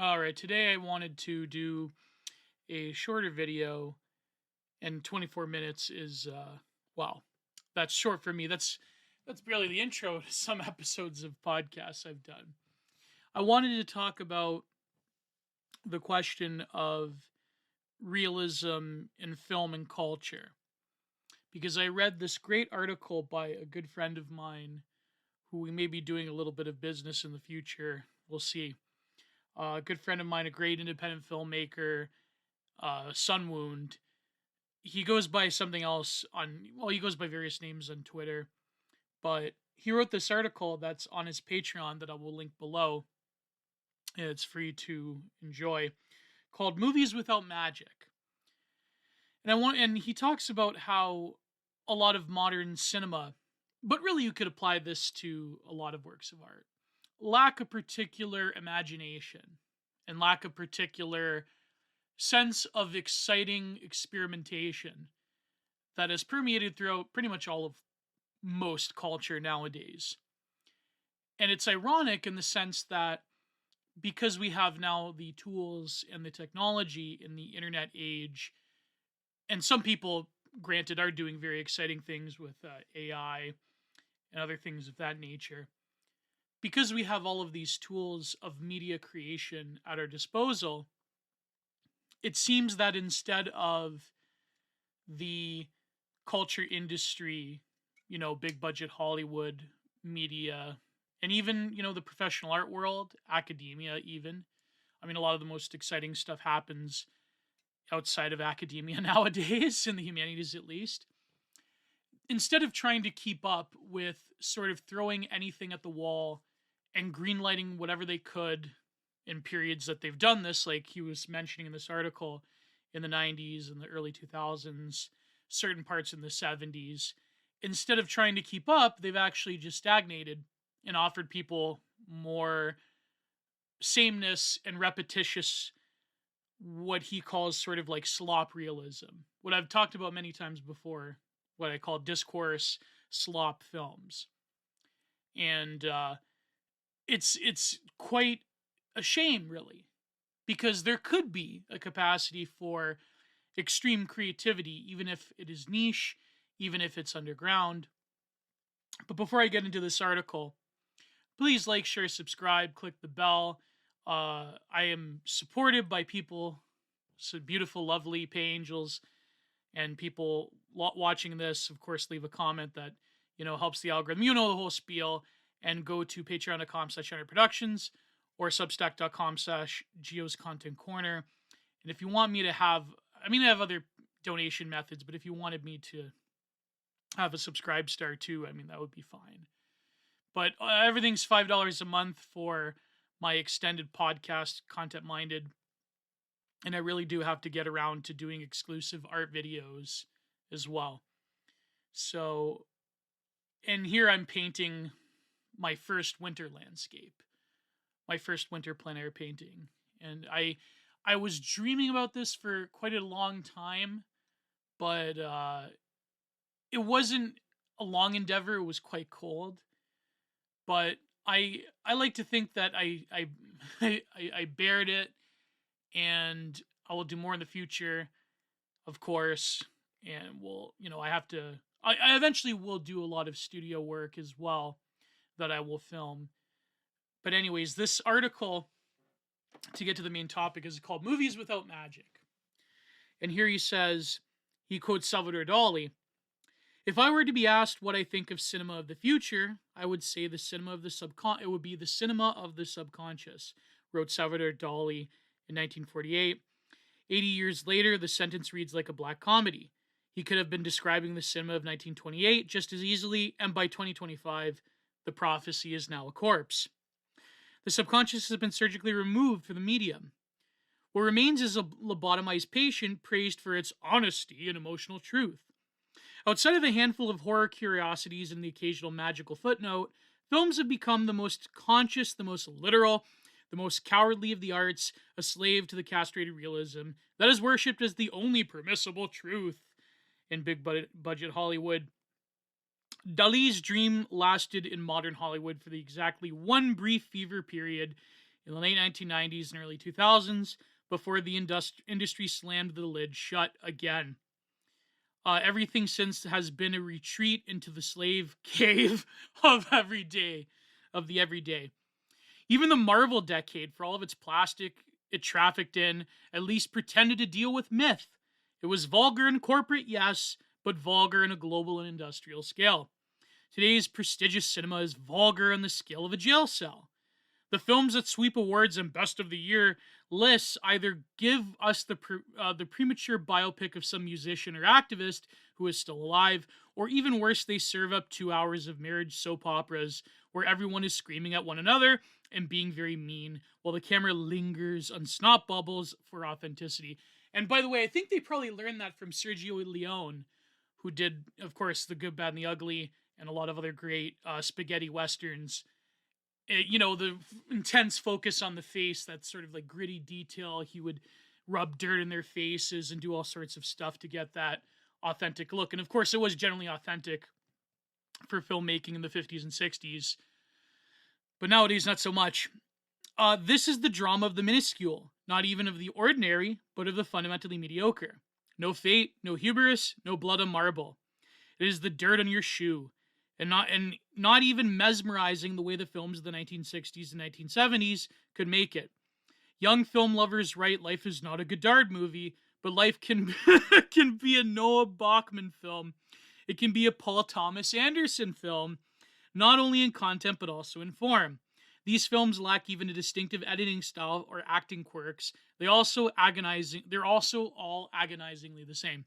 All right, today I wanted to do a shorter video, and 24 minutes is wow, that's short for me. That's barely the intro to some episodes of podcasts I've done. I wanted to talk about the question of realism in film and culture because I read this great article by a good friend of mine who we may be doing a little bit of business in the future. We'll see. A good friend of mine, a great independent filmmaker, Sunwound. He goes by something else he goes by various names on Twitter, but he wrote this article that's on his Patreon that I will link below. It's free to enjoy, called Movies Without Magic. And he talks about how a lot of modern cinema, but really you could apply this to a lot of works of art, lack a particular imagination and lack a particular sense of exciting experimentation that has permeated throughout pretty much all of most culture nowadays. And it's ironic in the sense that because we have now the tools and the technology in the internet age, and some people, granted, are doing very exciting things with AI and other things of that nature. Because we have all of these tools of media creation at our disposal, it seems that instead of the culture industry, big budget Hollywood media, and even, the professional art world, academia, even. I mean, a lot of the most exciting stuff happens outside of academia nowadays, in the humanities at least. Instead of trying to keep up with sort of throwing anything at the wall and greenlighting whatever they could in periods that they've done this, like he was mentioning in this article, in the 90s and the early 2000s, certain parts in the 70s, instead of trying to keep up, they've actually just stagnated and offered people more sameness and repetitious, what he calls sort of like slop realism. What I've talked about many times before, what I call discourse slop films. And it's quite a shame, really, because there could be a capacity for extreme creativity, even if it is niche, even if it's underground. But before I get into this article, please like, share, subscribe, click the bell. I am supported by people, so beautiful, lovely pay angels, and people watching this. Of course, leave a comment that helps the algorithm. You know the whole spiel. And go to patreon.com/productions or substack.com/Gio's Content Corner. And if you want me to have, I have other donation methods, but if you wanted me to have a subscribe star too, that would be fine. But everything's $5 a month for my extended podcast, Content Minded. And I really do have to get around to doing exclusive art videos as well. So, and here I'm painting my first winter landscape, my first winter plein air painting. And I was dreaming about this for quite a long time, but it wasn't a long endeavor. It was quite cold. But I like to think that I bared it, and I will do more in the future, of course. And I eventually will do a lot of studio work as well that I will film. But anyways, this article, to get to the main topic, is called Movies Without Magic. And here he quotes Salvador Dali. If I were to be asked what I think of cinema of the future, I would say it would be the cinema of the subconscious, wrote Salvador Dali in 1948. 80 years later, the sentence reads like a black comedy. He could have been describing the cinema of 1928 just as easily, and by 2025, the prophecy is now a corpse. The subconscious has been surgically removed from the medium. What remains is a lobotomized patient praised for its honesty and emotional truth. Outside of a handful of horror curiosities and the occasional magical footnote, films have become the most conscious, the most literal, the most cowardly of the arts, a slave to the castrated realism that is worshipped as the only permissible truth in big budget Hollywood. Dali's dream lasted in modern Hollywood for the exactly one brief fever period in the late 1990s and early 2000s before the industry slammed the lid shut again. Everything since has been a retreat into the slave cave of the everyday. Even the Marvel decade, for all of its plastic it trafficked in, at least pretended to deal with myth. It was vulgar and corporate, yes, but vulgar on a global and industrial scale. Today's prestigious cinema is vulgar on the scale of a jail cell. The films that sweep awards and best of the year lists either give us the premature biopic of some musician or activist who is still alive, or even worse, they serve up 2 hours of marriage soap operas where everyone is screaming at one another and being very mean while the camera lingers on snot bubbles for authenticity. And by the way, I think they probably learned that from Sergio Leone, who did, of course, The Good, Bad, and the Ugly and a lot of other great spaghetti westerns. The intense focus on the face, that sort of like gritty detail. He would rub dirt in their faces and do all sorts of stuff to get that authentic look. And of course, it was generally authentic for filmmaking in the 50s and 60s. But nowadays, not so much. This is the drama of the minuscule, not even of the ordinary, but of the fundamentally mediocre. No fate, no hubris, no blood on marble. It is the dirt on your shoe, and not even mesmerizing the way the films of the 1960s and 1970s could make it. Young film lovers write life is not a Godard movie, but life can can be a Noah Baumbach film. It can be a Paul Thomas Anderson film, not only in content but also in form. These films lack even a distinctive editing style or acting quirks. They're also all agonizingly the same.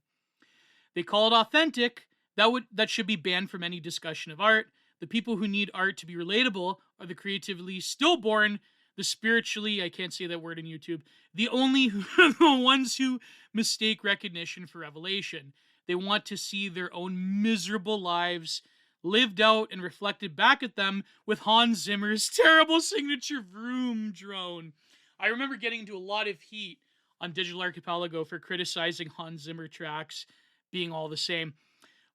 They call it authentic. That should be banned from any discussion of art. The people who need art to be relatable are the creatively stillborn, the spiritually, I can't say that word in YouTube, the ones who mistake recognition for revelation. They want to see their own miserable lives lived out and reflected back at them with Hans Zimmer's terrible signature Vroom drone. I remember getting into a lot of heat on Digital Archipelago for criticizing Hans Zimmer tracks being all the same.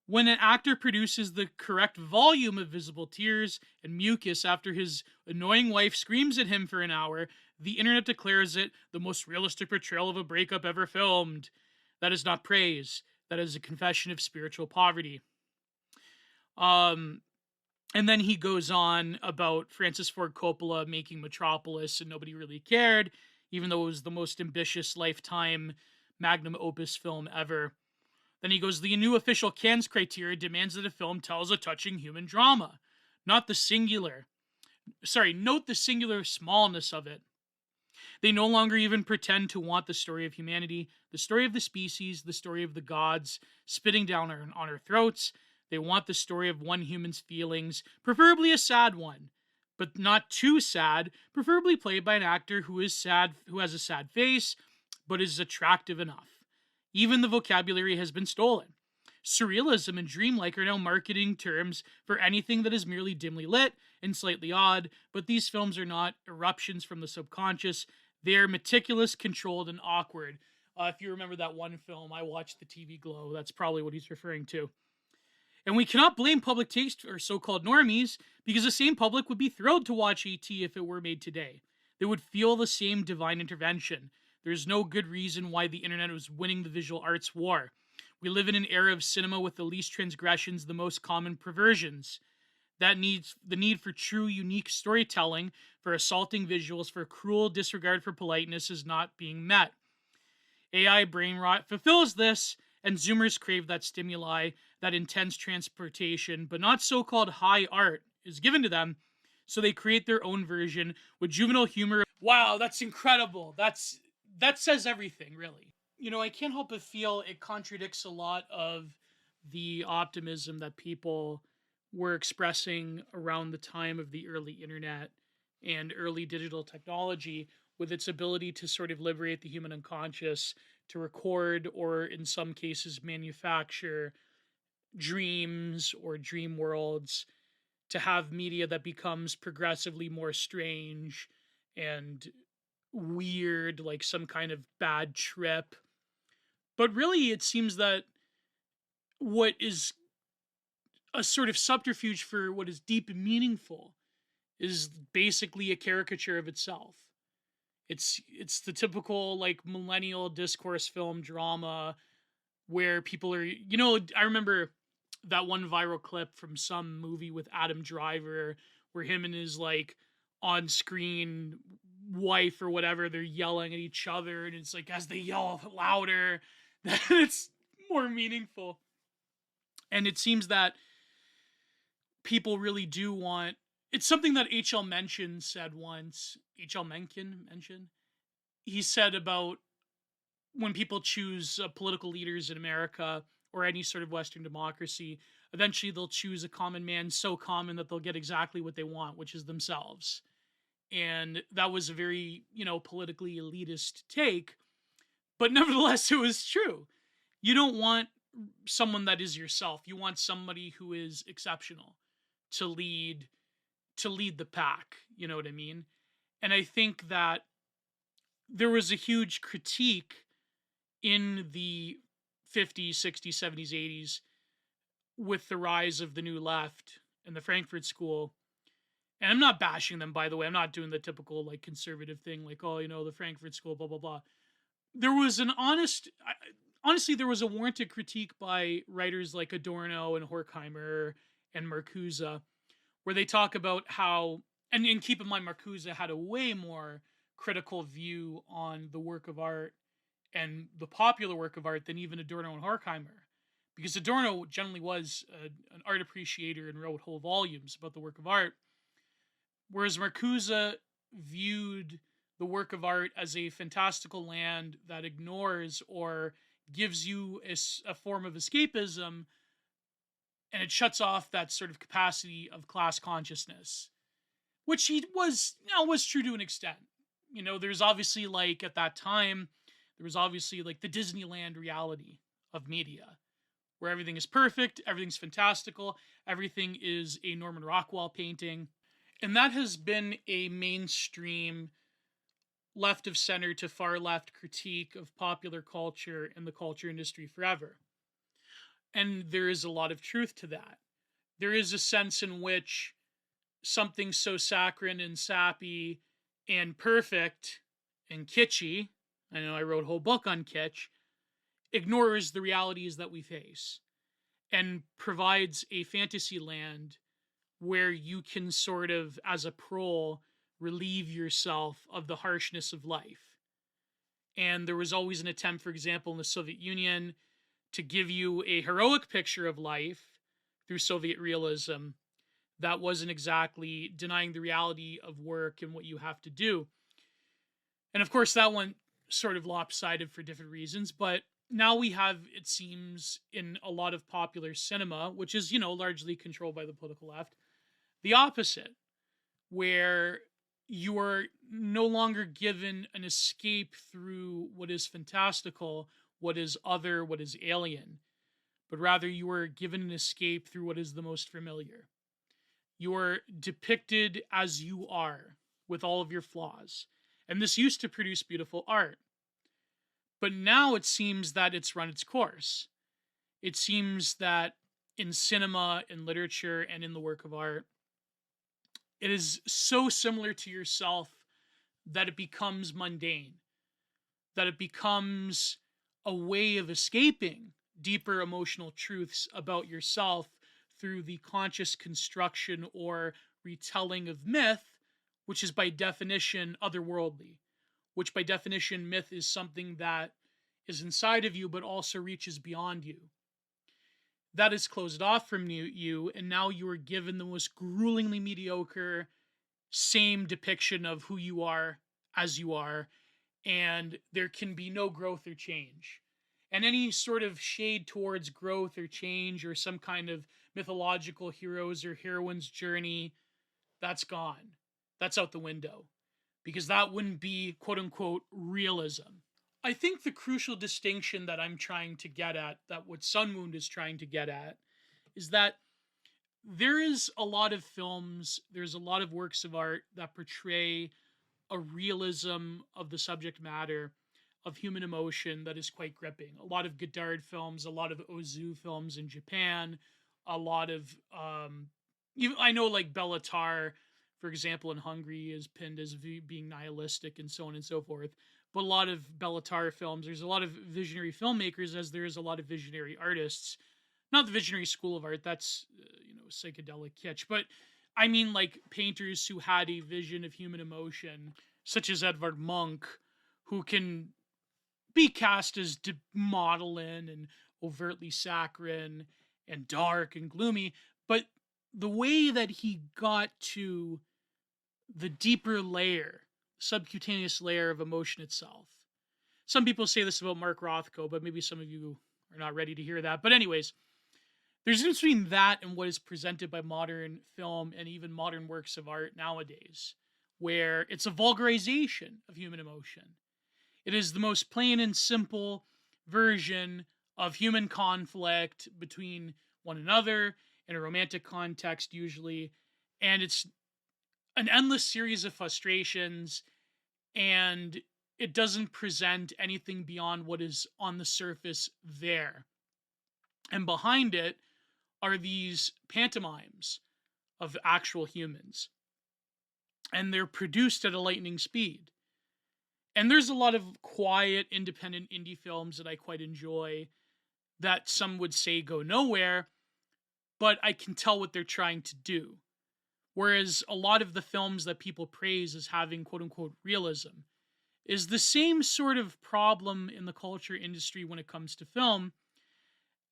When an actor produces the correct volume of visible tears and mucus after his annoying wife screams at him for an hour, the internet declares it the most realistic portrayal of a breakup ever filmed. That is not praise. That is a confession of spiritual poverty. And then he goes on about Francis Ford Coppola making Metropolis and nobody really cared, even though it was the most ambitious lifetime magnum opus film ever. Then he goes, the new official Cannes criteria demands that a film tells a touching human drama. Note the singular smallness of it. They no longer even pretend to want the story of humanity, the story of the species, the story of the gods, spitting down on our throats. They want the story of one human's feelings, preferably a sad one, but not too sad, preferably played by an actor who has a sad face, but is attractive enough. Even the vocabulary has been stolen. Surrealism and dreamlike are now marketing terms for anything that is merely dimly lit and slightly odd, but these films are not eruptions from the subconscious. They are meticulous, controlled, and awkward. If you remember that one film, I watched The TV Glow. That's probably what he's referring to. And we cannot blame public taste or so-called normies, because the same public would be thrilled to watch E.T. if it were made today. They would feel the same divine intervention. There's no good reason why the internet was winning the visual arts war. We live in an era of cinema with the least transgressions, the most common perversions. The need for true, unique storytelling, for assaulting visuals, for cruel disregard for politeness is not being met. AI brain rot fulfills this, and Zoomers crave that stimuli, that intense transportation, but not so-called high art is given to them, so they create their own version with juvenile humor. Wow, that's incredible. That says everything, really. I can't help but feel it contradicts a lot of the optimism that people were expressing around the time of the early internet and early digital technology, with its ability to sort of liberate the human unconscious, to record or in some cases manufacture dreams or dream worlds, to have media that becomes progressively more strange and weird, like some kind of bad trip. But really, it seems that what is a sort of subterfuge for what is deep and meaningful is basically a caricature of itself. It's the typical like millennial discourse film drama where people are, I remember that one viral clip from some movie with Adam Driver where him and his like on-screen wife or whatever, they're yelling at each other, and it's like as they yell louder, that it's more meaningful. And it seems that people really do want, it's something that H.L. Mencken said once. H.L. Mencken mentioned. He said about when people choose political leaders in America or any sort of Western democracy, eventually they'll choose a common man so common that they'll get exactly what they want, which is themselves. And that was a very, politically elitist take, but nevertheless, it was true. You don't want someone that is yourself. You want somebody who is exceptional to lead the pack. You know what I mean? And I think that there was a huge critique in the 50s, 60s, 70s, 80s with the rise of the New Left and the Frankfurt School. And I'm not bashing them, by the way. I'm not doing the typical like conservative thing, like, oh, the Frankfurt School, blah, blah, blah. There was an honestly, there was a warranted critique by writers like Adorno and Horkheimer and Marcuse, where they talk about how, and keep in mind, Marcuse had a way more critical view on the work of art and the popular work of art than even Adorno and Horkheimer. Because Adorno generally was an art appreciator and wrote whole volumes about the work of art, whereas Marcuse viewed the work of art as a fantastical land that ignores or gives you a form of escapism, and it shuts off that sort of capacity of class consciousness, which he was true to an extent. There's obviously like at that time, there was obviously like the Disneyland reality of media, where everything is perfect, everything's fantastical, everything is a Norman Rockwell painting. And that has been a mainstream left of center to far left critique of popular culture and the culture industry forever. And there is a lot of truth to that. There is a sense in which something so saccharine and sappy and perfect and kitschy, I know I wrote a whole book on kitsch, ignores the realities that we face and provides a fantasy land where you can sort of, as a prole, relieve yourself of the harshness of life. And there was always an attempt, for example, in the Soviet Union to give you a heroic picture of life through Soviet realism that wasn't exactly denying the reality of work and what you have to do. And of course, that went sort of lopsided for different reasons, but now we have, it seems, in a lot of popular cinema, which is, largely controlled by the political left, the opposite, where you are no longer given an escape through what is fantastical, what is other, what is alien, but rather you are given an escape through what is the most familiar. You are depicted as you are, with all of your flaws. And this used to produce beautiful art. But now it seems that it's run its course. It seems that in cinema, in literature, and in the work of art, it is so similar to yourself that it becomes mundane, that it becomes a way of escaping deeper emotional truths about yourself through the conscious construction or retelling of myth, which is by definition otherworldly, which by definition myth is something that is inside of you but also reaches beyond you. That is closed off from you, and now you are given the most gruelingly mediocre same depiction of who you are as you are, and there can be no growth or change. And any sort of shade towards growth or change or some kind of mythological heroes or heroines journey, that's gone. That's out the window. Because that wouldn't be quote unquote realism. I think the crucial distinction that I'm trying to get at, that what Sunwound is trying to get at, is that there is a lot of films, there's a lot of works of art that portray a realism of the subject matter of human emotion that is quite gripping. A lot of Godard films, a lot of Ozu films in Japan, a lot of I know like Bellatar for example, in Hungry is pinned as being nihilistic and so on and so forth. But a lot of Bellatar films, there's a lot of visionary filmmakers, as there is a lot of visionary artists. Not the visionary school of art, that's, psychedelic kitsch. But I mean, like, painters who had a vision of human emotion, such as Edvard Munch, who can be cast as maudlin and overtly saccharine and dark and gloomy. But the way that he got to the deeper layer, subcutaneous layer of emotion itself. Some people say this about Mark Rothko, but maybe some of you are not ready to hear that. But anyways, there's a difference between that and what is presented by modern film and even modern works of art nowadays, where it's a vulgarization of human emotion. It is the most plain and simple version of human conflict between one another in a romantic context, usually. And it's an endless series of frustrations, and it doesn't present anything beyond what is on the surface there. And behind it are these pantomimes of actual humans. And they're produced at a lightning speed. And there's a lot of quiet, independent indie films that I quite enjoy that some would say go nowhere, but I can tell what they're trying to do. Whereas a lot of the films that people praise as having quote-unquote realism is the same sort of problem in the culture industry when it comes to film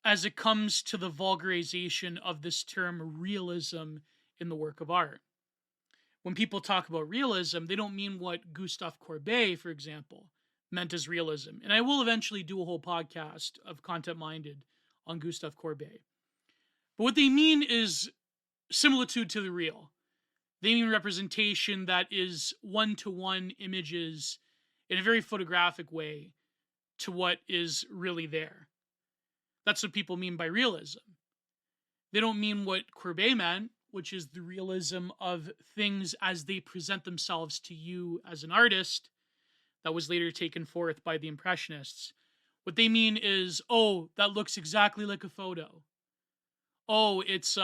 as it comes to the vulgarization of this term realism in the work of art. When people talk about realism, they don't mean what Gustave Courbet, for example, meant as realism. And I will eventually do a whole podcast of Content Minded on Gustave Courbet. But what they mean is similitude to the real. They mean representation that is one-to-one images in a very photographic way to what is really there. That's what people mean by realism. They don't mean what Courbet meant, which is the realism of things as they present themselves to you as an artist, that was later taken forth by the Impressionists. What they mean is, oh, that looks exactly like a photo. Oh, it's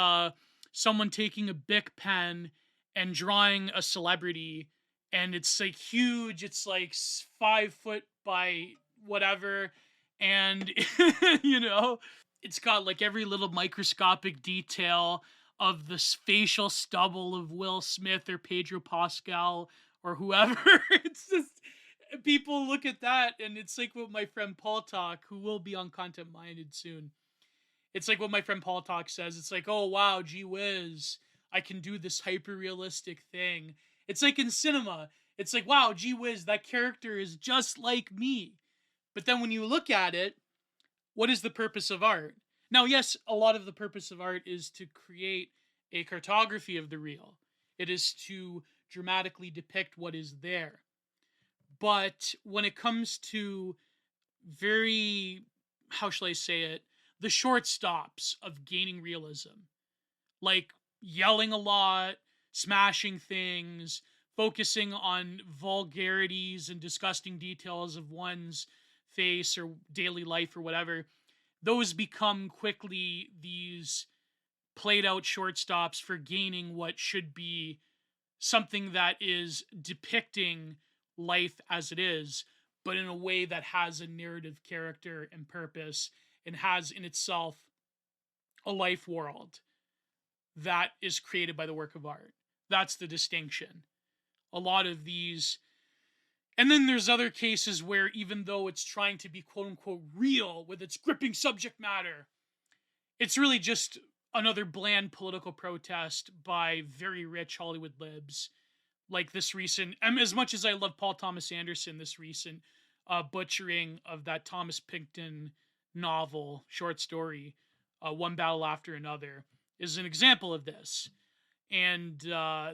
someone taking a Bic pen and drawing a celebrity, and it's like huge, it's like 5 foot by whatever, and it's got like every little microscopic detail of the facial stubble of Will Smith or Pedro Pascal or whoever. It's just, people look at that, and it's like what my friend Paul Talk, who will be on Content Minded soon, it's like what my friend Paul Talk says. It's like, oh wow, gee whiz, I can do this hyper-realistic thing. It's like in cinema. It's like, wow, gee whiz, that character is just like me. But then when you look at it, what is the purpose of art? Now, yes, a lot of the purpose of art is to create a cartography of the real. It is to dramatically depict what is there. But when it comes to very, how shall I say it, the short stops of gaining realism, like yelling a lot, smashing things, focusing on vulgarities and disgusting details of one's face or daily life or whatever, those become quickly these played out short stops for gaining what should be something that is depicting life as it is, but in a way that has a narrative character and purpose and has in itself a life world that is created by the work of art. That's the distinction. A lot of these, and then there's other cases where even though it's trying to be quote unquote real with its gripping subject matter, it's really just another bland political protest by very rich Hollywood libs. Like this recent, as much as I love Paul Thomas Anderson, this recent butchering of that Thomas Pynchon novel, short story, One Battle After Another, is an example of this. And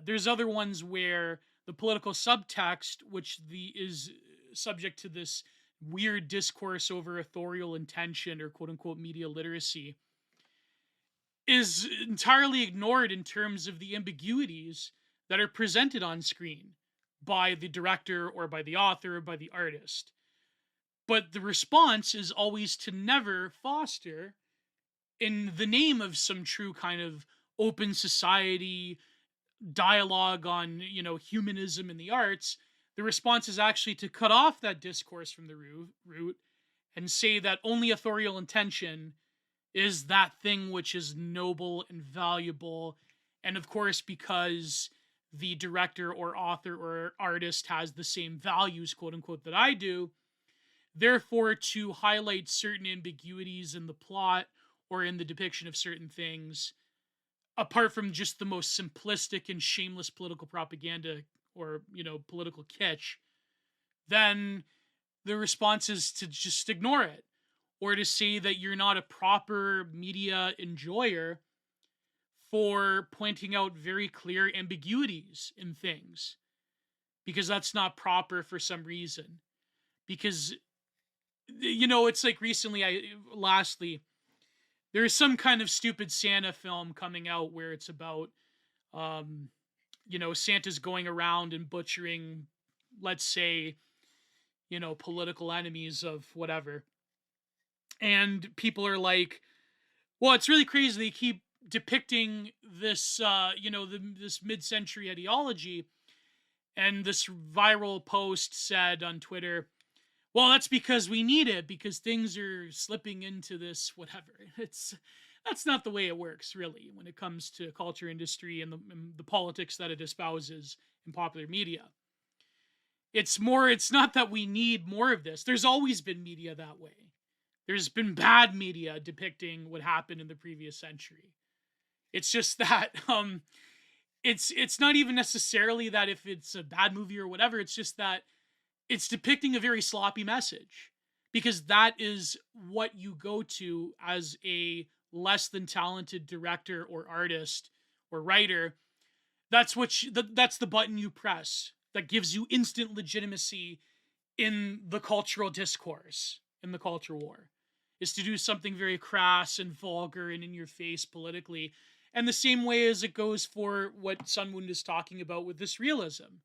there's other ones where the political subtext, which is subject to this weird discourse over authorial intention or quote-unquote media literacy, is entirely ignored in terms of the ambiguities that are presented on screen by the director or by the author or by the artist. But the response is always to never foster, in the name of some true kind of open society, dialogue on, humanism in the arts, the response is actually to cut off that discourse from the root and say that only authorial intention is that thing which is noble and valuable. And of course, because the director or author or artist has the same values, quote unquote, that I do, therefore, to highlight certain ambiguities in the plot or in the depiction of certain things, apart from just the most simplistic and shameless political propaganda or, political kitsch, then the response is to just ignore it, or to say that you're not a proper media enjoyer for pointing out very clear ambiguities in things, because that's not proper for some reason. Because, it's like recently, lastly, there's some kind of stupid Santa film coming out where it's about, Santa's going around and butchering, let's say, political enemies of whatever. And people are like, well, it's really crazy they keep depicting this, this mid-century ideology. And this viral post said on Twitter, well, that's because we need it, because things are slipping into this whatever. That's not the way it works, really, when it comes to culture industry and the politics that it espouses in popular media. It's not that we need more of this. There's always been media that way. There's been bad media depicting what happened in the previous century. It's just that it's not even necessarily that if it's a bad movie or whatever. It's just that it's depicting a very sloppy message, because that is what you go to as a less than talented director or artist or writer. That's that's the button you press that gives you instant legitimacy in the cultural discourse, in the culture war, is to do something very crass and vulgar and in your face politically. And the same way as it goes for what Sunwound is talking about with this realism,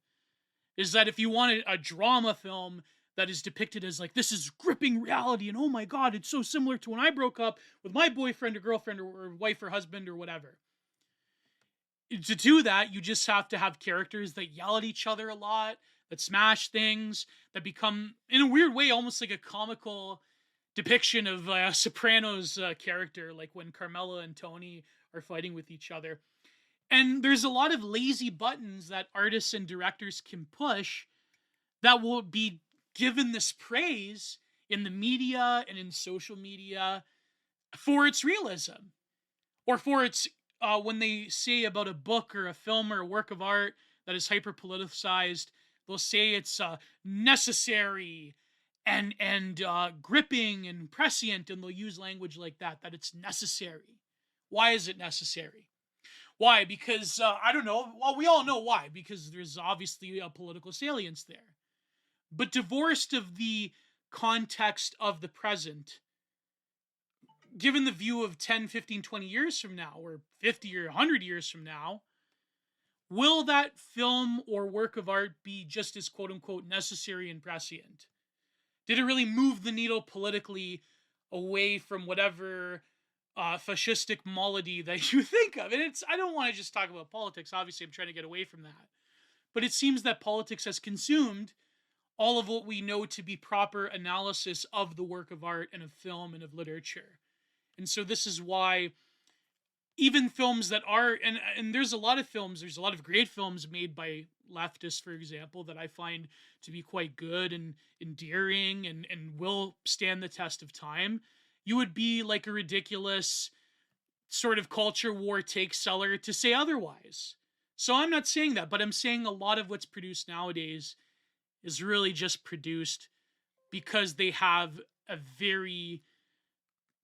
is that if you want a drama film that is depicted as like, this is gripping reality and oh my God, it's so similar to when I broke up with my boyfriend or girlfriend or wife or husband or whatever. To do that, you just have to have characters that yell at each other a lot, that smash things, that become, in a weird way, almost like a comical depiction of Sopranos character, like when Carmela and Tony are fighting with each other. And there's a lot of lazy buttons that artists and directors can push that will be given this praise in the media and in social media for its realism, or for its, when they say about a book or a film or a work of art that is hyper politicized, they'll say it's necessary and gripping and prescient, and they'll use language like that it's necessary. Why is it necessary? Why? Because, I don't know. Well, we all know why. Because there's obviously a political salience there. But divorced of the context of the present, given the view of 10, 15, 20 years from now, or 50 or 100 years from now, will that film or work of art be just as quote-unquote necessary and prescient? Did it really move the needle politically away from whatever fascistic malady that you think of? And I don't want to just talk about politics. Obviously, I'm trying to get away from that. But it seems that politics has consumed all of what we know to be proper analysis of the work of art and of film and of literature. And so this is why even films that are, and there's a lot of great films made by leftists, for example, that I find to be quite good and endearing and will stand the test of time. You would be like a ridiculous sort of culture war take seller to say otherwise. So I'm not saying that, but I'm saying a lot of what's produced nowadays is really just produced because they have a very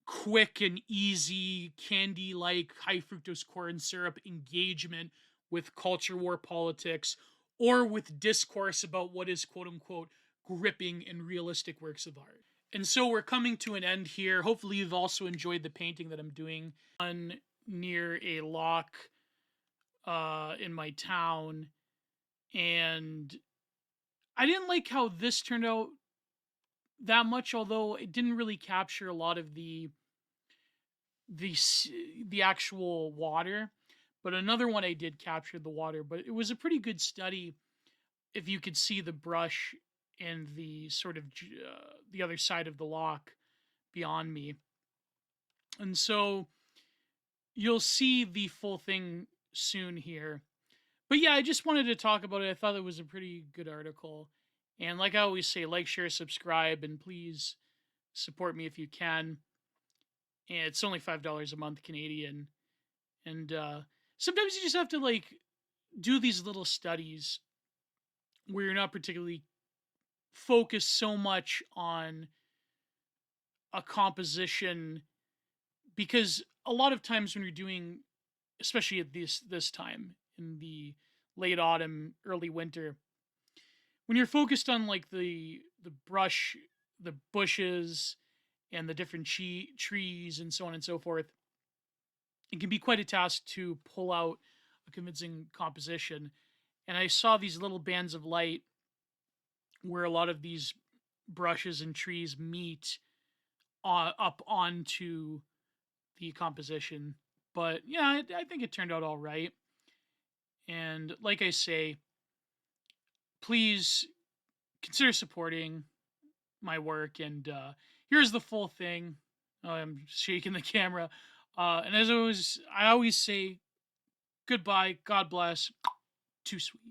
quick and easy candy-like high fructose corn syrup engagement with culture war politics, or with discourse about what is quote-unquote gripping and realistic works of art. And so we're coming to an end here. Hopefully you've also enjoyed the painting that I'm doing on near a lock in my town. And I didn't like how this turned out that much, although it didn't really capture a lot of the actual water. But another one I did captured the water, but it was a pretty good study if you could see the brush and the sort of the other side of the lock beyond me. And so you'll see the full thing soon here. But yeah, I just wanted to talk about it. I thought it was a pretty good article. And like I always say, like, share, subscribe, and please support me if you can. And it's only $5 a month Canadian. And sometimes you just have to like do these little studies where you're not particularly focused so much on a composition, because a lot of times when you're doing, especially at this time in the late autumn, early winter, when you're focused on like the brush, the bushes, and the different trees and so on and so forth, it can be quite a task to pull out a convincing composition. And I saw these little bands of light where a lot of these brushes and trees meet up onto the composition. But yeah, I think it turned out all right. And like I say, please consider supporting my work. And here's the full thing. Oh, I'm shaking the camera. And as I always say, goodbye, God bless, too sweet.